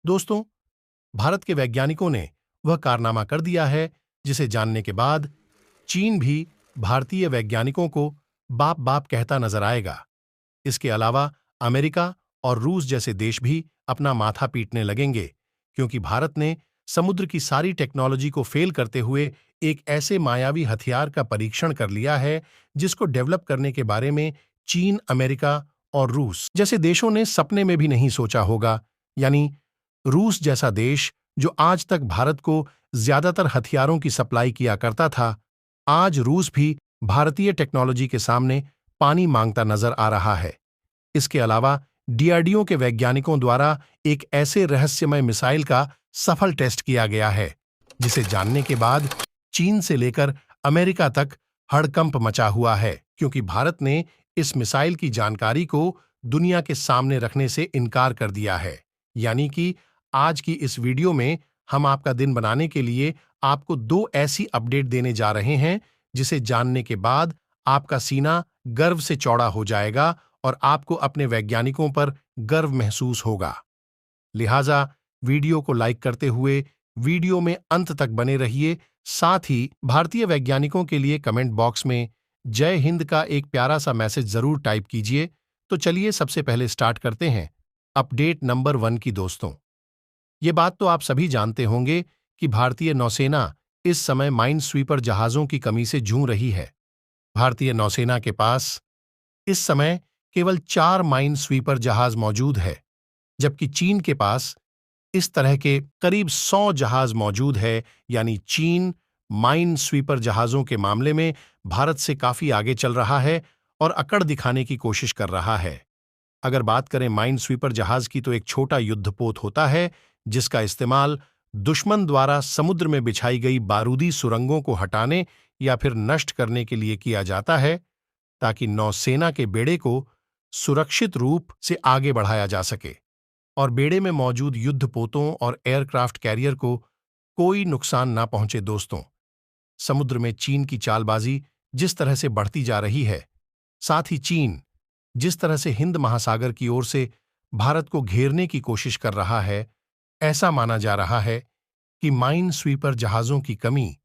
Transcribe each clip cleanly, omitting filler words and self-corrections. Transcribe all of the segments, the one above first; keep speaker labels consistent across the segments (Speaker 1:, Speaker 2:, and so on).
Speaker 1: दोस्तों, भारत के वैज्ञानिकों ने वह कारनामा कर दिया है जिसे जानने के बाद चीन भी भारतीय वैज्ञानिकों को बाप बाप कहता नजर आएगा। इसके अलावा अमेरिका और रूस जैसे देश भी अपना माथा पीटने लगेंगे, क्योंकि भारत ने समुद्र की सारी टेक्नोलॉजी को फेल करते हुए एक ऐसे मायावी हथियार का परीक्षण कर लिया है जिसको डेवलप करने के बारे में चीन, अमेरिका और रूस जैसे देशों ने सपने में भी नहीं सोचा होगा। यानी रूस जैसा देश जो आज तक भारत को ज्यादातर हथियारों की सप्लाई किया करता था, आज रूस भी भारतीय टेक्नोलॉजी के सामने पानी मांगता नजर आ रहा है। इसके अलावा डीआरडीओ के वैज्ञानिकों द्वारा एक ऐसे रहस्यमय मिसाइल का सफल टेस्ट किया गया है जिसे जानने के बाद चीन से लेकर अमेरिका तक हड़कंप मचा हुआ है, क्योंकि भारत ने इस मिसाइल की जानकारी को दुनिया के सामने रखने से इनकार कर दिया है। यानी कि आज की इस वीडियो में हम आपका दिन बनाने के लिए आपको दो ऐसी अपडेट देने जा रहे हैं जिसे जानने के बाद आपका सीना गर्व से चौड़ा हो जाएगा और आपको अपने वैज्ञानिकों पर गर्व महसूस होगा। लिहाजा वीडियो को लाइक करते हुए वीडियो में अंत तक बने रहिए। साथ ही भारतीय वैज्ञानिकों के लिए कमेंट बॉक्स में जय हिंद का एक प्यारा सा मैसेज जरूर टाइप कीजिए। तो चलिए सबसे पहले स्टार्ट करते हैं अपडेट नंबर 1 की। दोस्तों, ये बात तो आप सभी जानते होंगे कि भारतीय नौसेना इस समय माइन स्वीपर जहाजों की कमी से जूझ रही है। भारतीय नौसेना के पास इस समय केवल 4 माइन स्वीपर जहाज मौजूद है, जबकि चीन के पास इस तरह के करीब 100 जहाज मौजूद है। यानी चीन माइन स्वीपर जहाजों के मामले में भारत से काफी आगे चल रहा है और अकड़ दिखाने की कोशिश कर रहा है। अगर बात करें माइन स्वीपर जहाज की, तो एक छोटा युद्धपोत होता है जिसका इस्तेमाल दुश्मन द्वारा समुद्र में बिछाई गई बारूदी सुरंगों को हटाने या फिर नष्ट करने के लिए किया जाता है, ताकि नौसेना के बेड़े को सुरक्षित रूप से आगे बढ़ाया जा सके और बेड़े में मौजूद युद्धपोतों और एयरक्राफ्ट कैरियर को कोई नुकसान ना पहुंचे। दोस्तों, समुद्र में चीन की चालबाजी जिस तरह से बढ़ती जा रही है, साथ ही चीन जिस तरह से हिंद महासागर की ओर से भारत को घेरने की कोशिश कर रहा है, ऐसा माना जा रहा है कि माइन स्वीपर जहाजों की कमी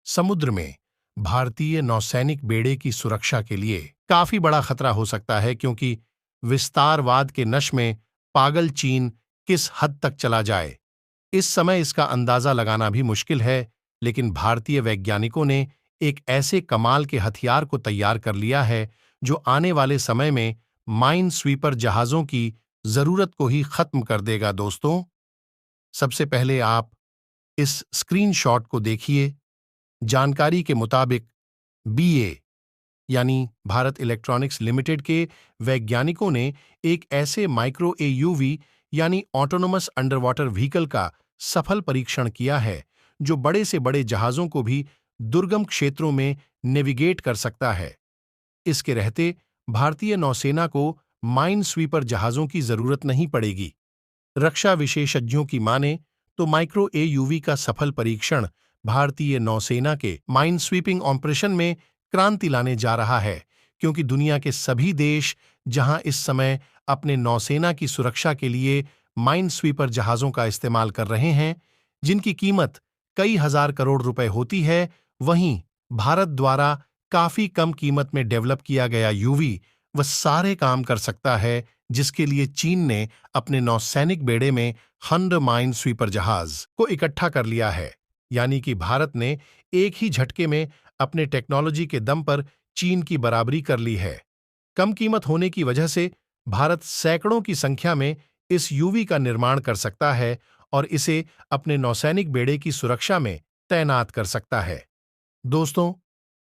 Speaker 1: समुद्र में भारतीय नौसैनिक बेड़े की सुरक्षा के लिए काफी बड़ा खतरा हो सकता है, क्योंकि विस्तारवाद के नश में पागल चीन किस हद तक चला जाए, इस समय इसका अंदाजा लगाना भी मुश्किल है। लेकिन भारतीय वैज्ञानिकों ने एक ऐसे कमाल के हथियार को तैयार कर लिया है जो आने वाले समय में माइन स्वीपर जहाजों की जरूरत को ही खत्म कर देगा। दोस्तों, सबसे पहले आप इस स्क्रीनशॉट को देखिए। जानकारी के मुताबिक बीए यानी भारत इलेक्ट्रॉनिक्स लिमिटेड के वैज्ञानिकों ने एक ऐसे माइक्रो एयूवी यानी ऑटोनोमस अंडर वाटर व्हीकल का सफल परीक्षण किया है जो बड़े से बड़े जहाजों को भी दुर्गम क्षेत्रों में नेविगेट कर सकता है। इसके रहते भारतीय नौसेना को माइन स्वीपर जहाजों की जरूरत नहीं पड़ेगी। रक्षा विशेषज्ञों की माने तो माइक्रो एयूवी का सफल परीक्षण भारतीय नौसेना के माइन स्वीपिंग ऑपरेशन में क्रांति लाने जा रहा है, क्योंकि दुनिया के सभी देश जहां इस समय अपने नौसेना की सुरक्षा के लिए माइन स्वीपर जहाजों का इस्तेमाल कर रहे हैं, जिनकी कीमत कई हजार करोड़ रुपए होती है, वहीं भारत द्वारा काफी कम कीमत में डेवलप किया गया यूवी वह सारे काम कर सकता है जिसके लिए चीन ने अपने नौसैनिक बेड़े में 100 माइन स्वीपर जहाज को इकट्ठा कर लिया है। यानी कि भारत ने एक ही झटके में अपने टेक्नोलॉजी के दम पर चीन की बराबरी कर ली है। कम कीमत होने की वजह से भारत सैकड़ों की संख्या में इस यूवी का निर्माण कर सकता है और इसे अपने नौसैनिक बेड़े की सुरक्षा में तैनात कर सकता है। दोस्तों,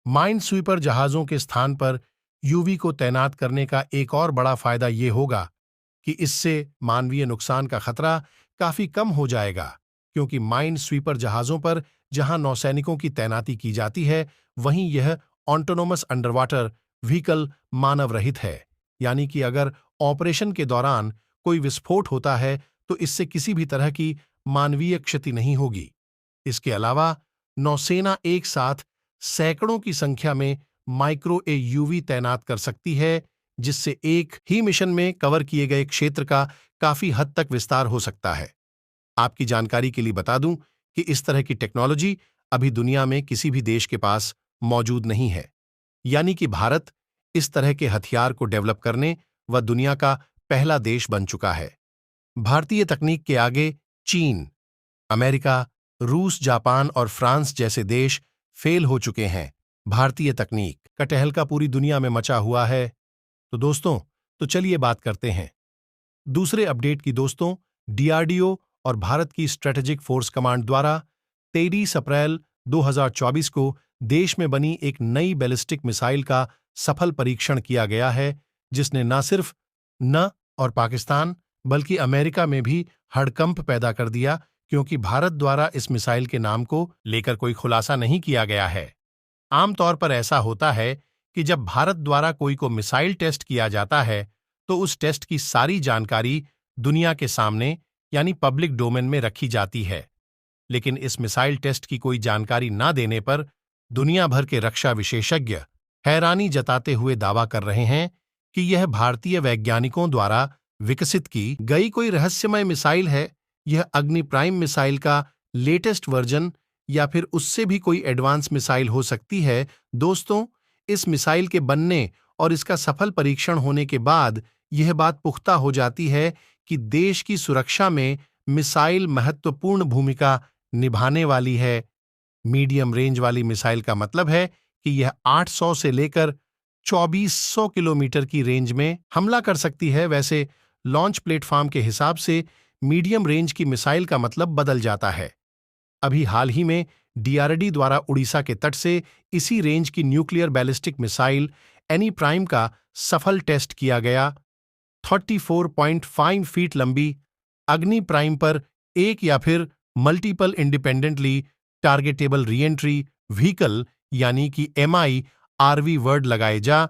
Speaker 1: माइन स्वीपर जहाजों के स्थान पर यूवी को तैनात करने का एक और बड़ा फायदा ये होगा कि इससे मानवीय नुकसान का खतरा काफी कम हो जाएगा, क्योंकि माइन स्वीपर जहाजों पर जहां नौसैनिकों की तैनाती की जाती है, वहीं यह ऑटोनोमस अंडरवाटर व्हीकल मानव रहित है। यानी कि अगर ऑपरेशन के दौरान कोई विस्फोट होता है तो इससे किसी भी तरह की मानवीय क्षति नहीं होगी। इसके अलावा नौसेना एक साथ सैकड़ों की संख्या में माइक्रो एयूवी तैनात कर सकती है, जिससे एक ही मिशन में कवर किए गए क्षेत्र का काफी हद तक विस्तार हो सकता है। आपकी जानकारी के लिए बता दूं कि इस तरह की टेक्नोलॉजी अभी दुनिया में किसी भी देश के पास मौजूद नहीं है। यानी कि भारत इस तरह के हथियार को डेवलप करने व दुनिया का पहला देश बन चुका है। भारतीय तकनीक के आगे चीन, अमेरिका, रूस, जापान और फ्रांस जैसे देश फेल हो चुके हैं। भारतीय तकनीक का टहलका पूरी दुनिया में मचा हुआ है। तो दोस्तों, तो चलिए बात करते हैं दूसरे अपडेट की। दोस्तों, डीआरडीओ और भारत की स्ट्रेटेजिक फोर्स कमांड द्वारा 23 अप्रैल 2024 को देश में बनी एक नई बैलिस्टिक मिसाइल का सफल परीक्षण किया गया है, जिसने न सिर्फ न और पाकिस्तान बल्कि अमेरिका में भी हड़कंप पैदा कर दिया, क्योंकि भारत द्वारा इस मिसाइल के नाम को लेकर कोई खुलासा नहीं किया गया है। आमतौर पर ऐसा होता है कि जब भारत द्वारा कोई को मिसाइल टेस्ट किया जाता है तो उस टेस्ट की सारी जानकारी दुनिया के सामने यानी पब्लिक डोमेन में रखी जाती है। लेकिन इस मिसाइल टेस्ट की कोई जानकारी ना देने पर दुनिया भर के रक्षा विशेषज्ञ हैरानी जताते हुए दावा कर रहे हैं कि यह भारतीय वैज्ञानिकों द्वारा विकसित की गई कोई रहस्यमय मिसाइल है। यह अग्नि प्राइम मिसाइल का लेटेस्ट वर्जन या फिर उससे भी कोई एडवांस मिसाइल हो सकती है। दोस्तों, इस मिसाइल के बनने और इसका सफल परीक्षण होने के बाद यह बात पुख्ता हो जाती है कि देश की सुरक्षा में मिसाइल महत्वपूर्ण भूमिका निभाने वाली है। मीडियम रेंज वाली मिसाइल का मतलब है कि यह 800 से लेकर 2400 किलोमीटर की रेंज में हमला कर सकती है। वैसे लॉन्च प्लेटफॉर्म के हिसाब से मीडियम रेंज की मिसाइल का मतलब बदल जाता है। अभी हाल ही में डीआरडी द्वारा उड़ीसा के तट से इसी रेंज की nuclear ballistic missile any prime का सफल टेस्ट किया गया। 34.5 फीट लंबी अग्नि प्राइम पर एक या फिर multiple independently targetable re-entry vehicle यानी कि MIRV वर्ड लगाए जा